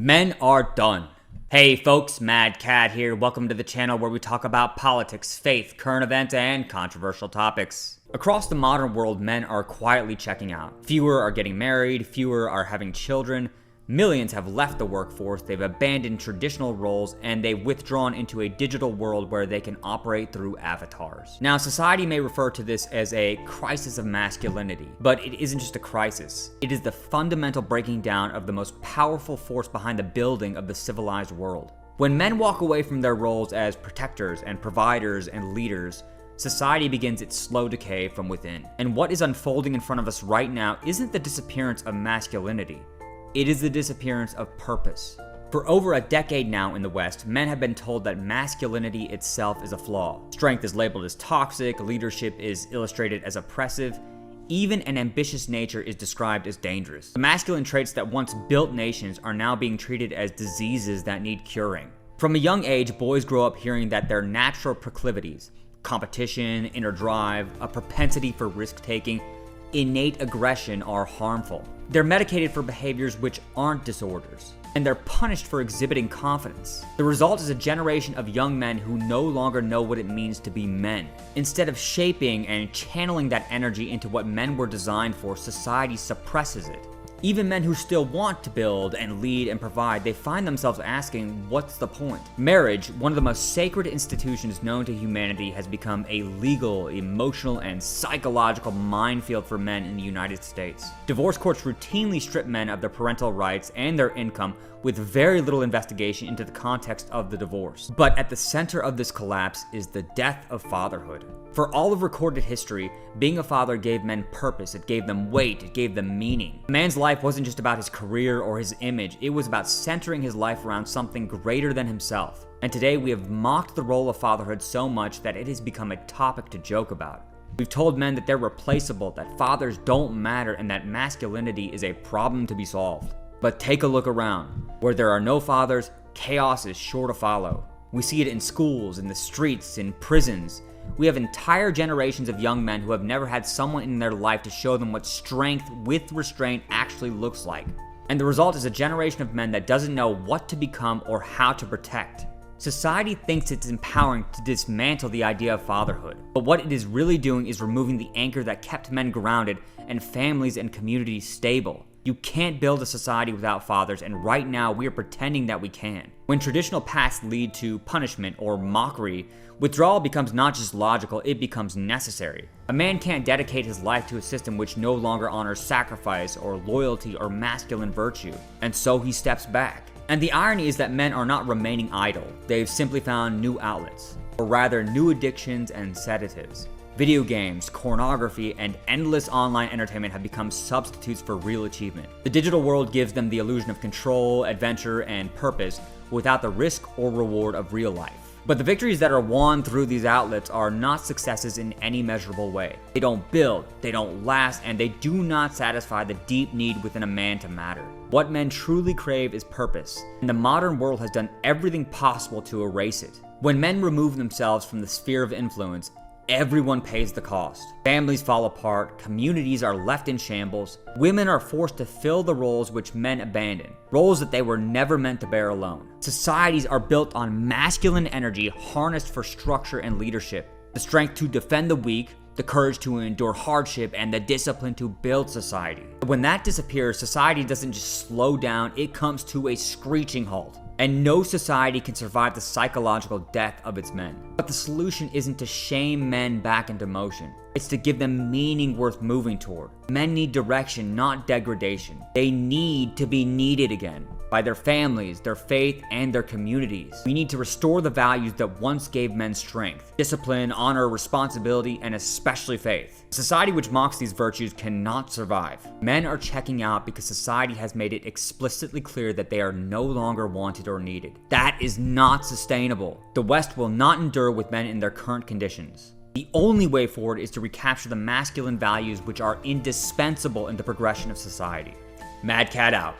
Men are done. Hey folks, Mad Cat here. Welcome to the channel where we talk about politics, faith, current events, and controversial topics. Across the modern world, men are quietly checking out. Fewer are getting married, fewer are having children. Millions have left the workforce, they've abandoned traditional roles, and they've withdrawn into a digital world where they can operate through avatars. Now, society may refer to this as a crisis of masculinity, but it isn't just a crisis. It is the fundamental breaking down of the most powerful force behind the building of the civilized world. When men walk away from their roles as protectors and providers and leaders, society begins its slow decay from within. And what is unfolding in front of us right now isn't the disappearance of masculinity. It is the disappearance of purpose. For over a decade now in the West, men have been told that masculinity itself is a flaw. Strength is labeled as toxic, leadership is illustrated as oppressive, even an ambitious nature is described as dangerous. The masculine traits that once built nations are now being treated as diseases that need curing. From a young age, boys grow up hearing that their natural proclivities, competition, inner drive, a propensity for risk-taking, innate aggression are harmful. They're medicated for behaviors which aren't disorders, and they're punished for exhibiting confidence. The result is a generation of young men who no longer know what it means to be men. Instead of shaping and channeling that energy into what men were designed for, society suppresses it. Even men who still want to build and lead and provide, they find themselves asking, what's the point? Marriage, one of the most sacred institutions known to humanity, has become a legal, emotional, and psychological minefield for men in the United States. Divorce courts routinely strip men of their parental rights and their income with very little investigation into the context of the divorce. But at the center of this collapse is the death of fatherhood. For all of recorded history, being a father gave men purpose, it gave them weight, it gave them meaning. A man's life wasn't just about his career or his image, it was about centering his life around something greater than himself. And today we have mocked the role of fatherhood so much that it has become a topic to joke about. We've told men that they're replaceable, that fathers don't matter, and that masculinity is a problem to be solved. But take a look around. Where there are no fathers, chaos is sure to follow. We see it in schools, in the streets, in prisons. We have entire generations of young men who have never had someone in their life to show them what strength with restraint actually looks like. And the result is a generation of men that doesn't know what to become or how to protect. Society thinks it's empowering to dismantle the idea of fatherhood, but what it is really doing is removing the anchor that kept men grounded and families and communities stable. You can't build a society without fathers, and right now we are pretending that we can. When traditional paths lead to punishment or mockery, withdrawal becomes not just logical, it becomes necessary. A man can't dedicate his life to a system which no longer honors sacrifice or loyalty or masculine virtue, and so he steps back. And the irony is that men are not remaining idle. They've simply found new outlets, or rather new addictions and sedatives. Video games, pornography, and endless online entertainment have become substitutes for real achievement. The digital world gives them the illusion of control, adventure, and purpose without the risk or reward of real life. But the victories that are won through these outlets are not successes in any measurable way. They don't build, they don't last, and they do not satisfy the deep need within a man to matter. What men truly crave is purpose, and the modern world has done everything possible to erase it. When men remove themselves from the sphere of influence, everyone pays the cost. Families fall apart, communities are left in shambles, women are forced to fill the roles which men abandon, roles that they were never meant to bear alone. Societies are built on masculine energy harnessed for structure and leadership, the strength to defend the weak, the courage to endure hardship, and the discipline to build society. When that disappears, society doesn't just slow down, it comes to a screeching halt. And no society can survive the psychological death of its men. But the solution isn't to shame men back into motion. It's to give them meaning worth moving toward. Men need direction, not degradation. They need to be needed again by their families, their faith, and their communities. We need to restore the values that once gave men strength: discipline, honor, responsibility, and especially faith. A society which mocks these virtues cannot survive. Men are checking out because society has made it explicitly clear that they are no longer wanted or needed. That is not sustainable. The West will not endure with men in their current conditions. The only way forward is to recapture the masculine values which are indispensable in the progression of society. Mad Cat out.